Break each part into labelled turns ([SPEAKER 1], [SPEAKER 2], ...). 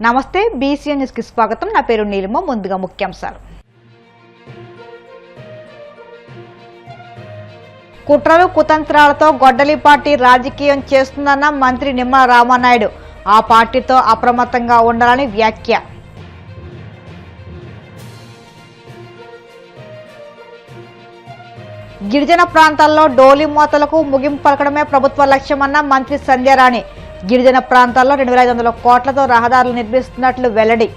[SPEAKER 1] నమస్తే BCN news కి స్వాగతం. నా పేరు నీలిమ. ముందుగా ముఖ్యాంశాలు. కుట్రలు కుతంత్రాలతో గొడ్డలి పార్టీ రాజకీయం చేస్తుందన్న మంత్రి నిమ్మల రామానాయుడు. ఆ పార్టీతో అప్రమత్తంగా ఉండాలని వ్యాఖ్య. గిరిజన ప్రాంతాల్లో డోలి మోతలకు ముగింపు పలకడమే ప్రభుత్వ లక్ష్యమన్న మంత్రి సంధ్యారాణి. గిరిజన ప్రాంతాల్లో 2500 కోట్లతో రహదారులు నిర్మిస్తున్నట్లు వెల్లడి.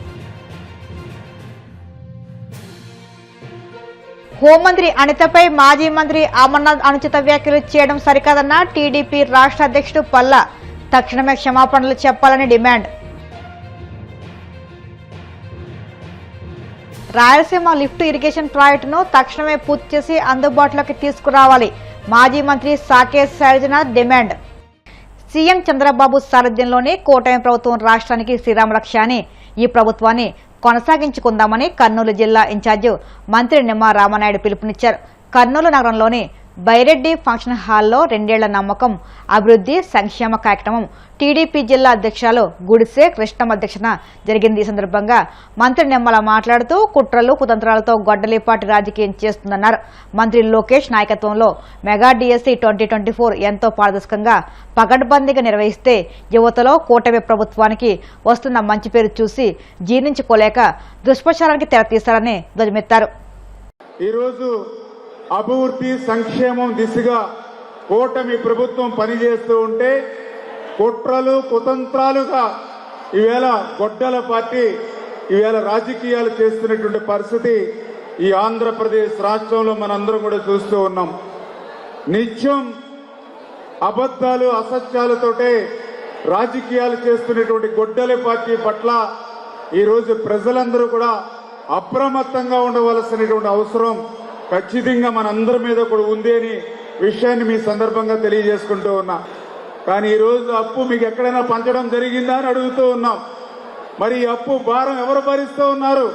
[SPEAKER 1] హోంమంత్రి అనితపై మాజీ మంత్రి అమర్నాథ్ అనుచిత వ్యాఖ్యలు చేయడం సరికాదన్న టీడీపీ రాష్ట్ర అధ్యక్షుడు పల్లా. తక్షణమే క్షమాపణలు చెప్పాలని డిమాండ్. రాయలసీమ లిఫ్ట్ ఇరిగేషన్ ప్రాజెక్టును తక్షణమే పూర్తి చేసి అందుబాటులోకి తీసుకురావాలి. మాజీ మంత్రి సాకేత్ శైలజనాథ్ డిమాండ్. సీఎం చంద్రబాబు సారథ్యంలోనే కూటమి ప్రభుత్వం రాష్ట్రానికి శ్రీరామ రక్ష అని ఈ ప్రభుత్వాన్ని కొనసాగించుకుందామని కర్నూలు జిల్లా ఇన్ఛార్జి మంత్రి నిమ్మల రామానాయుడు పిలుపునిచ్చారు. కర్నూలు నగరంలోని బైరెడ్డి ఫంక్షన్ హాల్లో 2 ఏళ్ల నమ్మకం అభివృద్ధి సంక్షేమ కార్యక్రమం టీడీపీ జిల్లా అధ్యక్షులు గుడిసె కృష్ణం అధ్యక్షన జరిగింది. ఈ సందర్భంగా మంత్రి నిమ్మల మాట్లాడుతూ కుట్రలు కుతంత్రాలతో గొడ్డలి పార్టీ రాజకీయం చేస్తుందన్నారు. మంత్రి లోకేష్ నాయకత్వంలో మెగా డిఎస్సి 2024 ఎంతో పారదర్శకంగా పకడ్బందీగా నిర్వహిస్తే యువతలో కూటమి ప్రభుత్వానికి వస్తున్న మంచి పేరు చూసి జీర్ణించుకోలేక దుష్ప్రచారానికి తెరతీశారని ధ్వజమెత్తారు.
[SPEAKER 2] అభివృద్ధి సంక్షేమం దిశగా కూటమి ప్రభుత్వం పనిచేస్తూ ఉంటే కుట్రలు కుతంత్రాలుగా ఈవేళ గొడ్డల పార్టీ ఈవేళ రాజకీయాలు చేస్తున్నటువంటి పరిస్థితి ఈ ఆంధ్రప్రదేశ్ రాష్ట్రంలో మనందరం కూడా చూస్తూ ఉన్నాం. నిత్యం అబద్ధాలు అసత్యాలతోటే రాజకీయాలు చేస్తున్నటువంటి గొడ్డల పార్టీ పట్ల ఈరోజు ప్రజలందరూ కూడా అప్రమత్తంగా ఉండవలసినటువంటి అవసరం ఖచ్చితంగా మనందరి మీద కూడా ఉంది అని విషయాన్ని మీ సందర్భంగా తెలియజేసుకుంటూ ఉన్నా. కానీ ఈరోజు అప్పు మీకు ఎక్కడైనా పంచడం జరిగిందా అని అడుగుతూ ఉన్నాం. మరి ఈ అప్పు భారం ఎవరు భరిస్తూ ఉన్నారు?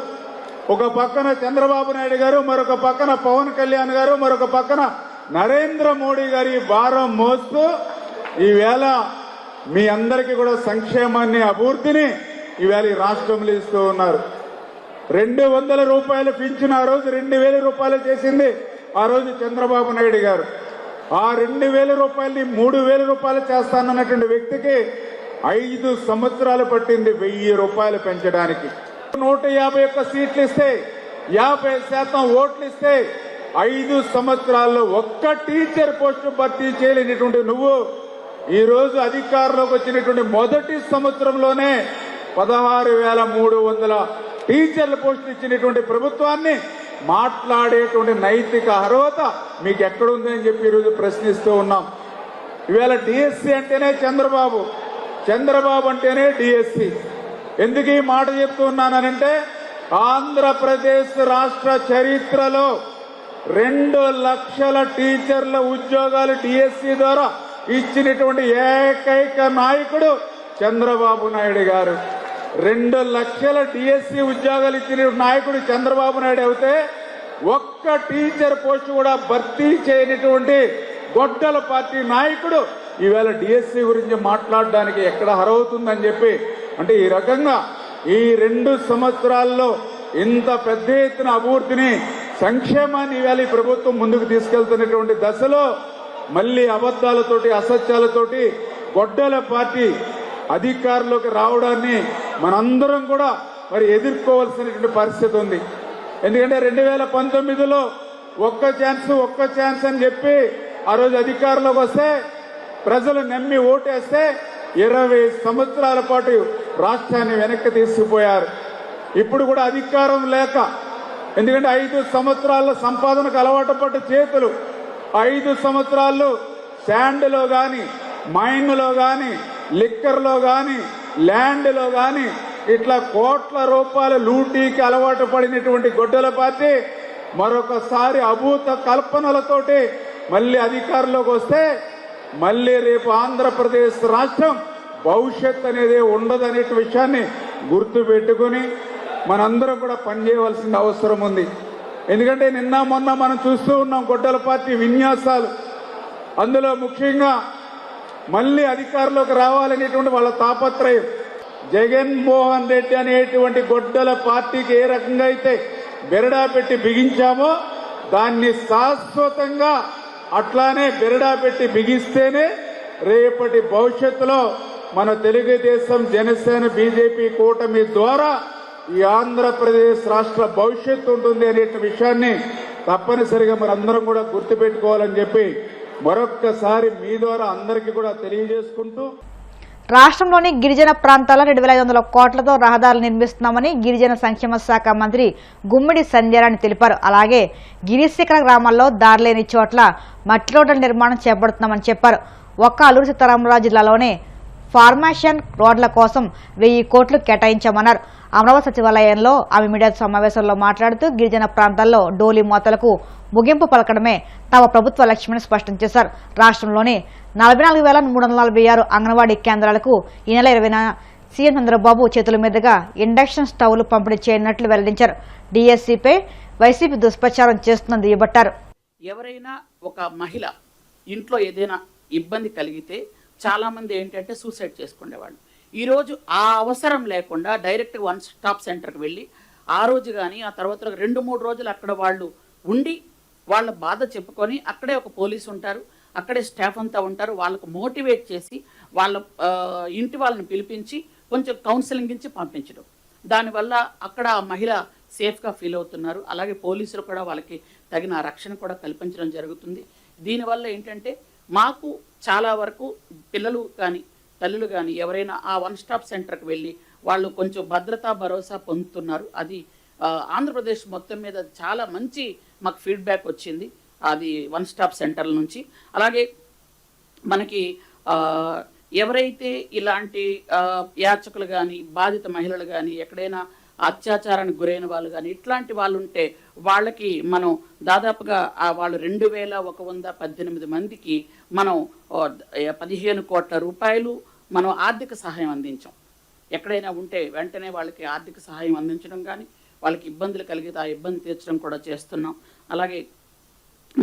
[SPEAKER 2] ఒక పక్కన చంద్రబాబు నాయుడు గారు, మరొక పక్కన పవన్ కళ్యాణ్ గారు, మరొక పక్కన నరేంద్ర మోడీ గారి భారం మోస్తూ ఈవేళ మీ అందరికీ కూడా సంక్షేమాన్ని అభివృద్ధిని ఈవేళ ఈ రాష్ట్రంలో ఇస్తూ ఉన్నారు. 200 రూపాయలు పింఛను ఆ రోజు 2000 రూపాయలు చేసింది ఆ రోజు చంద్రబాబు నాయుడు గారు. ఆ 2000 రూపాయలని 3000 రూపాయలు చేస్తానన్నటువంటి వ్యక్తికి 5 సంవత్సరాలు పట్టింది 1000 రూపాయలు పెంచడానికి. 151 సీట్లు ఇస్తే 50% ఓట్లు ఇస్తే 5 సంవత్సరాల్లో ఒక్క టీచర్ పోస్టు భర్తీ చేయలేనటువంటి నువ్వు ఈ రోజు అధికారంలోకి వచ్చినటువంటి మొదటి సంవత్సరంలోనే 16,300 టీచర్ల పోస్టులు ఇచ్చినటువంటి ప్రభుత్వాన్ని మాట్లాడేటువంటి నైతిక అర్హత మీకు ఎక్కడుంది అని చెప్పి ఈరోజు ప్రశ్నిస్తూ ఉన్నాం. ఈవేళ డిఎస్సి అంటేనే చంద్రబాబు అంటేనే డిఎస్సి. ఎందుకు ఈ మాట చెప్తూ ఉన్నానంటే ఆంధ్రప్రదేశ్ రాష్ట్ర చరిత్రలో 2 లక్షల టీచర్ల ఉద్యోగాలు డిఎస్సి ద్వారా ఇచ్చినటువంటి ఏకైక నాయకుడు చంద్రబాబు నాయుడు గారు. 2 లక్షల డిఎస్సి ఉద్యోగాలు ఇచ్చిన నాయకుడు చంద్రబాబు నాయుడు అయితే ఒక్క టీచర్ పోస్టు కూడా భర్తీ చేయనటువంటి గొడ్డల పార్టీ నాయకుడు ఈవేళ డిఎస్సి గురించి మాట్లాడడానికి ఎక్కడ అర్హవుతుందని చెప్పి అంటే ఈ రకంగా ఈ 2 సంవత్సరాల్లో ఇంత పెద్ద ఎత్తున అభివృద్ధిని సంక్షేమాన్ని ఈవేళ ఈ ప్రభుత్వం ముందుకు తీసుకెళ్తున్నటువంటి దశలో మళ్లీ అబద్దాలతోటి అసత్యాలతోటి గొడ్డల పార్టీ అధికారంలోకి రావడాన్ని మనందరం కూడా మరి ఎదుర్కోవాల్సినటువంటి పరిస్థితి ఉంది. ఎందుకంటే 2019లో ఒక్క ఛాన్స్ అని చెప్పి ఆ రోజు అధికారంలోకి వస్తే ప్రజలు నమ్మి ఓటేస్తే 20 సంవత్సరాల పాటు రాష్ట్రాన్ని వెనక్కి తీసుకుపోయారు. ఇప్పుడు కూడా అధికారం లేక ఎందుకంటే 5 సంవత్సరాల సంపాదనకు అలవాటు పడ్డ చేతులు 5 సంవత్సరాల్లో శాండ్లో కానీ మైన్లో కానీ లిక్కర్లో కానీ ల్యాండ్లో కానీ ఇట్లా కోట్ల రూపాయల లూటీకి అలవాటు పడినటువంటి గొడ్డల పార్టీ మరొకసారి అభూత కల్పనలతోటి మళ్ళీ అధికారంలోకి వస్తే మళ్ళీ రేపు ఆంధ్రప్రదేశ్ రాష్ట్రం భవిష్యత్ అనేది ఉండదనే విషయాన్ని గుర్తు పెట్టుకుని మనందరం కూడా పనిచేయవలసిన అవసరం ఉంది. ఎందుకంటే నిన్న మొన్న మనం చూస్తూ ఉన్నాం గొడ్డల పార్టీ విన్యాసాలు. అందులో ముఖ్యంగా మళ్ళీ అధికారంలోకి రావాలనేటువంటి వాళ్ళ తాపత్రయం. జగన్మోహన్ రెడ్డి అనేటువంటి గొడ్డల పార్టీకి ఏ రకంగా అయితే బెరడా పెట్టి బిగించామో దాన్ని శాశ్వతంగా అట్లానే బెరడా పెట్టి బిగిస్తేనే రేపటి భవిష్యత్తులో మన తెలుగుదేశం, జనసేన, బీజేపీ కూటమి ద్వారా ఈ ఆంధ్రప్రదేశ్ రాష్ట్ర భవిష్యత్తు ఉంటుంది అనే విషయాన్ని తప్పనిసరిగా మనందరం కూడా గుర్తుపెట్టుకోవాలని చెప్పి మరొక్కసారి మీ ద్వారా అందరికీ కూడా తెలియజేసుకుంటూ,
[SPEAKER 1] రాష్ట్రంలోని గిరిజన ప్రాంతాల్లో 2,500 కోట్లతో రహదారులు నిర్మిస్తున్నామని గిరిజన సంక్షేమ శాఖ మంత్రి గుమ్మిడి సంధ్యారాణి తెలిపారు. అలాగే గిరిశిఖర గ్రామాల్లో దారిలేని చోట్ల మట్టి రోడ్ల నిర్మాణం చేపడుతున్నామని చెప్పారు. ఒక్క అల్లూరు సీతారామరాజు జిల్లాలోనే ఫార్మేషన్ రోడ్ల కోసం 1000 కోట్లు కేటాయించామన్నారు. అమరావతి సచివాలయంలో ఆమె మీడియా సమావేశంలో మాట్లాడుతూ గిరిజన ప్రాంతాల్లో డోలీ మోతలకు ముగింపు పలకడమే తమ ప్రభుత్వ లక్ష్యమని స్పష్టం చేశారు. రాష్ట్రంలోని 44,346 అంగన్వాడీ కేంద్రాలకు ఈ నెల 20న సీఎం చంద్రబాబు చేతుల మీదుగా ఇండక్షన్ స్టవ్లు పంపిణీ చేయనున్నట్లు వెల్లడించారు. డీఎస్సీపై వైసీపీ దుష్ప్రచారం చేస్తుందని దుయ్యబట్టారు.
[SPEAKER 3] ఎవరైనా ఒక మహిళ ఇంట్లో ఏదైనా ఇబ్బంది కలిగితే చాలామంది ఏంటంటే సూసైడ్ చేసుకునేవాళ్ళు. ఈరోజు ఆ అవసరం లేకుండా డైరెక్ట్ వన్ స్టాప్ సెంటర్కి వెళ్ళి ఆ రోజు కానీ ఆ తర్వాత 2-3 రోజులు అక్కడ వాళ్ళు ఉండి వాళ్ళ బాధ చెప్పుకొని అక్కడే ఒక పోలీసు ఉంటారు, అక్కడే స్టాఫ్ అంతా ఉంటారు. వాళ్ళకు మోటివేట్ చేసి వాళ్ళ ఇంటి వాళ్ళని పిలిపించి కొంచెం కౌన్సిలింగ్ ఇచ్చి పంపించడం. దానివల్ల అక్కడ ఆ మహిళ సేఫ్గా ఫీల్ అవుతున్నారు. అలాగే పోలీసులు కూడా వాళ్ళకి తగిన రక్షణ కూడా కల్పించడం జరుగుతుంది. దీనివల్ల ఏంటంటే మాకు చాలా వరకు పిల్లలు కానీ తల్లులు కానీ ఎవరైనా ఆ వన్ స్టాప్ సెంటర్కి వెళ్ళి వాళ్ళు కొంచెం భద్రతా భరోసా పొందుతున్నారు. అది ఆంధ్రప్రదేశ్ మొత్తం మీద చాలా మంచి మాకు ఫీడ్బ్యాక్ వచ్చింది అది వన్ స్టాప్ సెంటర్ల నుంచి. అలాగే మనకి ఎవరైతే ఇలాంటి యాచకులు కానీ బాధిత మహిళలు కానీ ఎక్కడైనా అత్యాచారానికి గురైన వాళ్ళు కానీ ఇట్లాంటి వాళ్ళు ఉంటే వాళ్ళకి మనం దాదాపుగా వాళ్ళు 2,118 మందికి మనం 15 కోట్ల రూపాయలు మనం ఆర్థిక సహాయం అందించాం. ఎక్కడైనా ఉంటే వెంటనే వాళ్ళకి ఆర్థిక సహాయం అందించడం కానీ వాళ్ళకి ఇబ్బందులు కలిగితే ఆ ఇబ్బంది తీర్చడం కూడా చేస్తున్నాం. అలాగే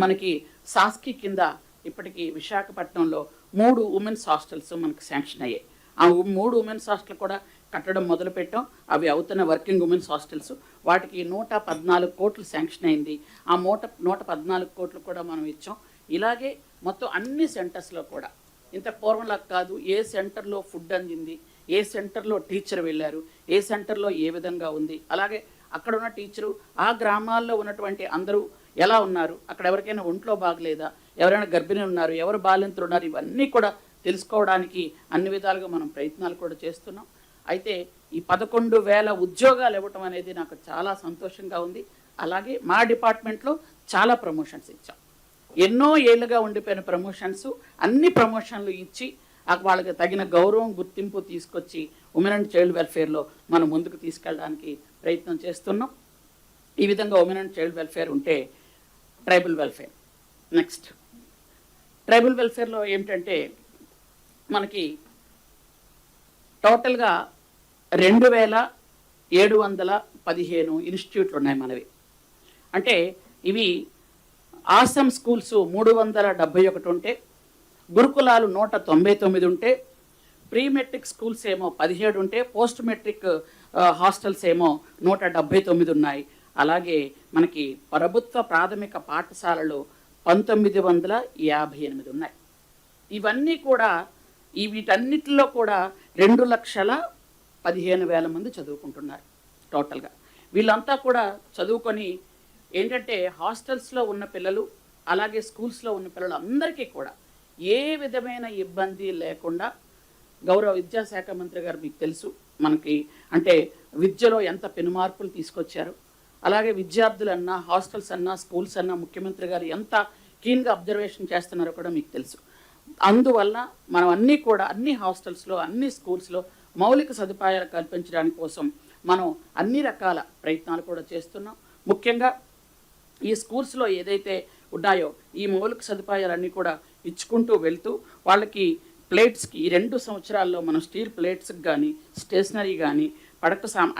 [SPEAKER 3] మనకి సాస్కి కింద ఇప్పటికీ విశాఖపట్నంలో 3 ఉమెన్స్ హాస్టల్స్ మనకు శాంక్షన్ అయ్యాయి. ఆ 3 ఉమెన్స్ హాస్టల్ కూడా కట్టడం మొదలుపెట్టాం. అవి అవుతున్న వర్కింగ్ ఉమెన్స్ హాస్టల్స్. వాటికి 114 కోట్లు శాంక్షన్ అయింది. ఆ 114 కోట్లు కూడా మనం ఇచ్చాం. ఇలాగే మొత్తం అన్ని సెంటర్స్లో కూడా ఇంత పూర్వంలా కాదు, ఏ సెంటర్లో ఫుడ్ అందింది, ఏ సెంటర్లో టీచర్ వెళ్ళారు, ఏ సెంటర్లో ఏ విధంగా ఉంది, అలాగే అక్కడ ఉన్న టీచరు ఆ గ్రామాల్లో ఉన్నటువంటి అందరూ ఎలా ఉన్నారు, అక్కడ ఎవరికైనా ఒంట్లో బాగలేదా, ఎవరైనా గర్భిణీ ఉన్నారు, ఎవరు బాలింతలు ఉన్నారు, ఇవన్నీ కూడా తెలుసుకోవడానికి అన్ని విధాలుగా మనం ప్రయత్నాలు కూడా చేస్తున్నాం. అయితే ఈ 11,000 ఉద్యోగాలు ఇవ్వటం అనేది నాకు చాలా సంతోషంగా ఉంది. అలాగే మా డిపార్ట్మెంట్లో చాలా ప్రమోషన్స్ ఇచ్చాం. ఎన్నో ఏళ్ళుగా ఉండిపోయిన ప్రమోషన్స్, అన్ని ప్రమోషన్లు ఇచ్చి వాళ్ళకి తగిన గౌరవం గుర్తింపు తీసుకొచ్చి ఉమెన్ అండ్ చైల్డ్ వెల్ఫేర్లో మనం ముందుకు తీసుకెళ్ళడానికి ప్రయత్నం చేస్తున్నాం. ఈ విధంగా ఉమెన్ అండ్ చైల్డ్ వెల్ఫేర్ ఉంటే ట్రైబల్ వెల్ఫేర్. నెక్స్ట్ ట్రైబల్ వెల్ఫేర్లో ఏమిటంటే మనకి టోటల్గా 2,715 ఇన్స్టిట్యూట్లు ఉన్నాయి మనవి. అంటే ఇవి ఆసమ్ స్కూల్స్ 371 ఉంటే, గురుకులాలు 199 ఉంటే, ప్రీ మెట్రిక్ స్కూల్స్ ఏమో 17 ఉంటే, పోస్ట్ మెట్రిక్ హాస్టల్స్ ఏమో 179 ఉన్నాయి. అలాగే మనకి ప్రభుత్వ ప్రాథమిక పాఠశాలలు 1958 ఉన్నాయి. ఇవన్నీ కూడా వీటన్నిటిలో కూడా 2,15,000 మంది చదువుకుంటున్నారు టోటల్గా. వీళ్ళంతా కూడా చదువుకొని ఏంటంటే హాస్టల్స్లో ఉన్న పిల్లలు అలాగే స్కూల్స్లో ఉన్న పిల్లలు అందరికీ కూడా ఏ విధమైన ఇబ్బంది లేకుండా గౌరవ విద్యాశాఖ మంత్రి గారు మీకు తెలుసు మనకి అంటే విద్యలో ఎంత పెనుమార్పులు తీసుకొచ్చారు. అలాగే విద్యార్థులన్నా హాస్టల్స్ అన్నా స్కూల్స్ అన్నా ముఖ్యమంత్రి గారు ఎంత కీన్గా అబ్జర్వేషన్ చేస్తున్నారో కూడా మీకు తెలుసు. అందువల్ల మనం అన్ని హాస్టల్స్లో అన్ని స్కూల్స్లో మౌలిక సదుపాయాలు కల్పించడానికి కోసం మనం అన్ని రకాల ప్రయత్నాలు కూడా చేస్తున్నాం. ముఖ్యంగా ఈ స్కూల్స్లో ఏదైతే ఉన్నాయో ఈ మౌలిక సదుపాయాలన్నీ కూడా ఇచ్చుకుంటూ వెళ్తూ వాళ్ళకి ప్లేట్స్కి ఈ 2 సంవత్సరాల్లో మనం స్టీల్ ప్లేట్స్కి కానీ స్టేషనరీ కానీ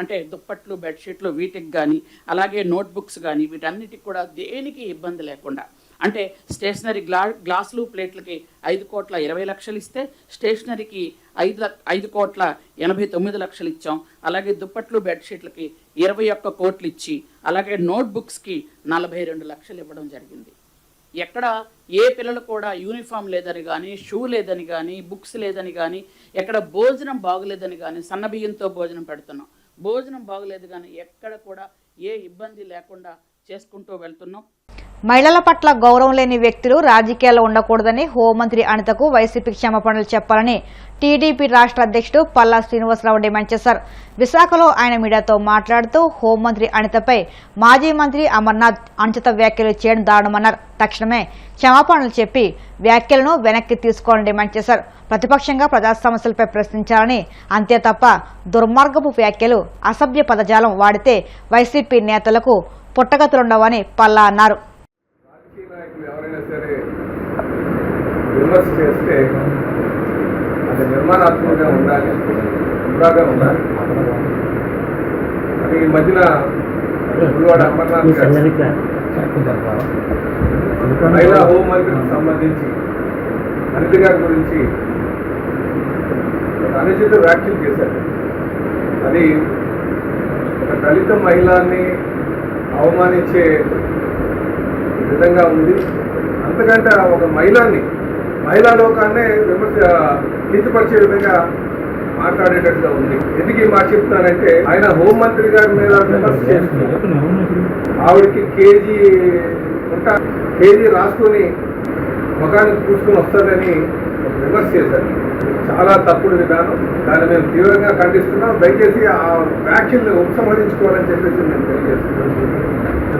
[SPEAKER 3] అంటే దుప్పట్లు బెడ్షీట్లు వీటికి కానీ అలాగే నోట్బుక్స్ కానీ వీటన్నిటికి కూడా దేనికి ఇబ్బంది లేకుండా అంటే స్టేషనరీ గ్లాసులు ప్లేట్లకి 5,20,00,000 ఇస్తే స్టేషనరీకి 5,89,00,000 ఇచ్చాం. అలాగే దుప్పట్లు బెడ్షీట్లకి 21 కోట్లు ఇచ్చి అలాగే నోట్బుక్స్కి 42 లక్షలు ఇవ్వడం జరిగింది. ఎక్కడ ఏ పిల్లలు కూడా యూనిఫామ్ లేదని కానీ, షూ లేదని కానీ, బుక్స్ లేదని కానీ, ఎక్కడ భోజనం బాగలేదని కానీ, సన్నబియ్యంతో భోజనం పెడుతున్నాం. భోజనం బాగలేదు కానీ ఎక్కడ కూడా ఏ ఇబ్బంది లేకుండా చేసుకుంటూ వెళ్తున్నాం.
[SPEAKER 1] మహిళల పట్ల గౌరవం లేని వ్యక్తులు రాజకీయాల్లో ఉండకూడదని హోంమంత్రి అనితకు వైసీపీ క్షమాపణలు చెప్పాలని టీడీపీ రాష్ట్ర అధ్యక్షుడు పల్లా శ్రీనివాసరావు డిమాండ్ చేశారు. విశాఖలో ఆయన మీడియాతో మాట్లాడుతూ హోంమంత్రి అనితపై మాజీ మంత్రి అమర్నాథ్ అనుచిత వ్యాఖ్యలు చేయడం దారుణమన్నారు. తక్షణమే క్షమాపణలు చెప్పి వ్యాఖ్యలను వెనక్కి తీసుకోవాలని డిమాండ్ చేశారు. ప్రతిపక్షంగా ప్రజా సమస్యలపై ప్రశ్నించాలని, అంతే తప్ప దుర్మార్గపు వ్యాఖ్యలు, అసభ్య పదజాలం వాడితే వైసీపీ నేతలకు పుట్టగతులుండవని పల్లా అన్నారు.
[SPEAKER 4] ఎవరైనా సరే విమర్శ చేస్తే అది నిర్మాణాత్మకంగా ఉండాలి, ఉదాగా ఉండాలి. అది ఈ మధ్యన గుడివాడ అమర్నాథ్ గారు మహిళా హోంమంత్రికి సంబంధించి అనిత గారి గురించి ఒక అనుచిత వ్యాఖ్యలు చేశారు. అది ఒక దళిత మహిళని అవమానించే విధంగా ఉంది. అంతకంటే ఒక మహిళా లోకాన్ని కించపరిచే విధంగా మాట్లాడేటట్టుగా ఉంది. ఎందుకు ఈ మాట చెప్తానంటే, ఆయన హోంమంత్రి గారి మీద విమర్శ చేస్తున్నారు. ఆవిడకి కేజీ రాసుకొని ముఖానికి పూసుకొని వస్తుందని విమర్శ చేశారు. చాలా తప్పుడు విధానం. దాన్ని మేము తీవ్రంగా ఖండిస్తున్నాం. దయచేసి ఆ వ్యాఖ్యల్ని ఉపసంహరించుకోవాలని చెప్పేసి మేము తెలియజేస్తున్నాం.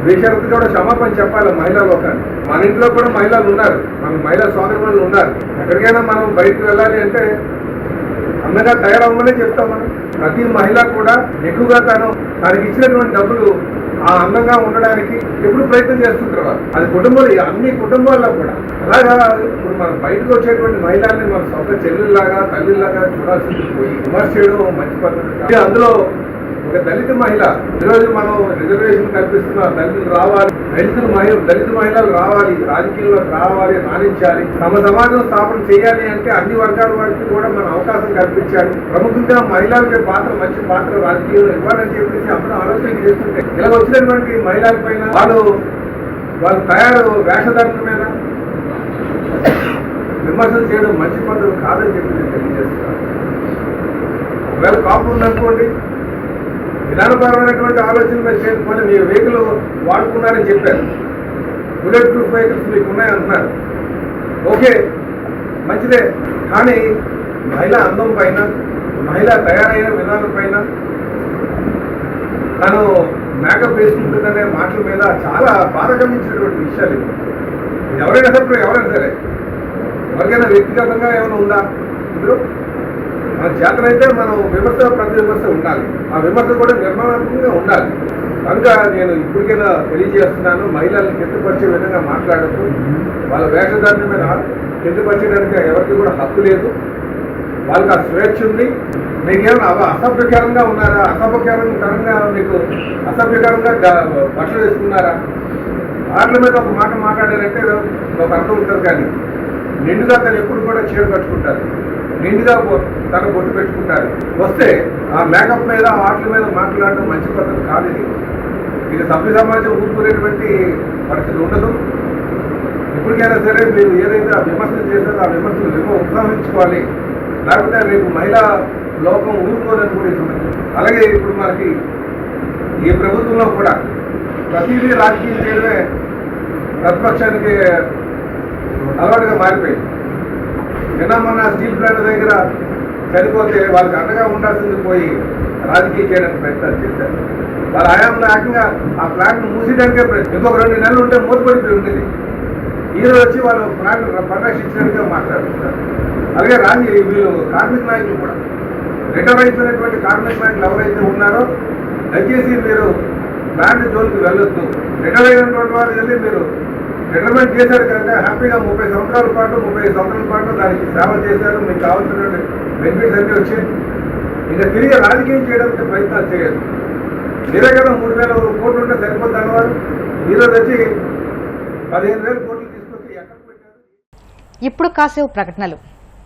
[SPEAKER 4] బేషరతుగా కూడా క్షమాపణ చెప్పాలి మహిళా లోకాన్ని. మన ఇంట్లో కూడా మహిళలు ఉన్నారు, మన మహిళా సోదరులు ఉన్నారు. ఎక్కడికైనా మనం బయటకు వెళ్ళాలి అంటే అందంగా తయారవ్వమనే చెప్తాం. మనం ప్రతి మహిళ కూడా ఎక్కువగా తనకి ఇచ్చినటువంటి డబ్బులు ఆ అందంగా ఉండడానికి ఎప్పుడు ప్రయత్నం చేస్తుంటారు. అది అన్ని కుటుంబాల్లో కూడా అలాగా. ఇప్పుడు మనం బయటకు వచ్చేటువంటి మహిళల్ని మన సొంత చెల్లెల్లాగా, తల్లిలాగా చూడాల్సింది పోయి విమర్శ చేయడం మంచి పద్ధతి. అందులో ఒక దళిత మహిళ, ఈరోజు మనం రిజర్వేషన్ కల్పిస్తున్నాం, దళిత మహిళలు రావాలి, రాజకీయంలో రావాలి, రాణించాలి, తమ సమాజం స్థాపన చేయాలి అంటే అన్ని వర్గాల వారికి కూడా మనం అవకాశం కల్పించాలి. ప్రముఖంగా మహిళలకి మంచి పాత్ర రాజకీయంలో ఇవ్వాలని చెప్పేసి అందరూ ఆలోచన చేస్తుంటే, ఇలా వచ్చినటువంటి మహిళల పైన వాళ్ళు వేషధారణ మీద విమర్శలు చేయడం మంచి పద్ధతి కాదని చెప్పి నేను తెలియజేస్తున్నాను. ఒకవేళ కాపు ఉందనుకోండి, విధానపరమైనటువంటి ఆలోచనలు చేయకపోతే మీ వెహికల్ వాడుకున్నారని చెప్పారు, బుల్లెట్ ప్రూఫ్ వెహికల్స్ మీకు ఉన్నాయంటున్నారు, ఓకే మంచిదే. కానీ మహిళ అందం పైన, మహిళ తయారైన విధానం పైన, తను మేకప్ వేసుకుంటుందనే మాటల మీద చాలా బాధ కలిగించినటువంటి విషయాలు ఇవి. ఎవరైనా సరే ఎవరికైనా వ్యక్తిగతంగా ఏమైనా ఉందా? ఇందులో మన చేతనైతే మనం ప్రతి విమర్శ ఉండాలి. ఆ విమర్శ కూడా నిర్మాణాత్మకంగా ఉండాలి. కనుక నేను ఇప్పటికైనా తెలియజేస్తున్నాను, మహిళల్ని కిందపరిచే విధంగా మాట్లాడద్దు. వాళ్ళ వేషధారణ మీద కిందపరిచేయడానికి ఎవరికి కూడా హక్కు లేదు. వాళ్ళకి ఆ స్వేచ్ఛ ఉంది. మీకేమైనా అసభ్యకరంగా ఉన్నారా? మీకు అసభ్యకరంగా బట్టలు వేసుకున్నారా? వాటి మీద ఒక మాట మాట్లాడారంటే ఒక అర్థం ఉంటుంది. కానీ నిండుగా తను ఎప్పుడు కూడా చీర కట్టుకుంటారు, నిండుగా తన బొట్టు పెట్టుకుంటారు. వస్తే ఆ మేకప్ మీద వాటి మీద మాట్లాడడం మంచి పద్ధతి కాదు. ఇది సభ్య సమాజం ఊరుకునేటువంటి పరిస్థితి ఉండదు. ఇప్పటికైనా సరే మీరు ఏదైతే ఆ విమర్శలు చేశారో ఆ విమర్శలు ఉపసంహరించుకోవాలి. లేకపోతే రేపు మహిళా లోకం ఊరుకోదని కూడా ఇస్తుంది. అలాగే ఇప్పుడు మనకి ఈ ప్రభుత్వంలో కూడా ప్రతిదీ రాజకీయం చేయడమే ప్రతిపక్షానికి అలవాటుగా మారిపోయింది. నిన్న మొన్న స్టీల్ ప్లాంట్ దగ్గర చనిపోతే వాళ్ళకి అండగా ఉండాల్సింది పోయి రాజకీయం చేయడానికి ప్రయత్నాలు చేశారు. వాళ్ళ హయాంలో ఏకంగా ఆ ప్లాంట్ మూసేయడానికే ఇంకొక 2 నెలలు ఉంటే మూతపడిపోయి ఉండేది. ఈరోజు వచ్చి వాళ్ళు ప్లాంట్ పరిరక్షించినట్టుగా మాట్లాడుతున్నారు. అలాగే వీళ్ళు కార్మిక నాయకులు కూడా, రిటైర్ అయిపోయినటువంటి కార్మిక నాయకులు ఎవరైతే ఉన్నారో దయచేసి మీరు ప్లాంట్ జోలికి వెళ్ళొద్దు. రిటైర్ అయినటువంటి వాళ్ళు వెళ్ళి మీరు రిటైర్మెంట్ చేశారు కనుక హ్యాపీగా 30 సంవత్సరాల పాటు దానికి సేవ చేశారు, మీకు కావాల్సినటువంటి బెనిఫిట్స్ అన్నీ వచ్చాయి. ఇంకా తిరిగి రాజకీయం చేయడానికి ప్రయత్నాలు చేయదు. మీరే కదా 3,000 కోట్లు ఉంటే సరిపోద్ది అన్నవారు ఈరోజు వచ్చి 15,000 కోట్లు
[SPEAKER 1] ఇప్పుడు కాసేపు ప్రకటనలు.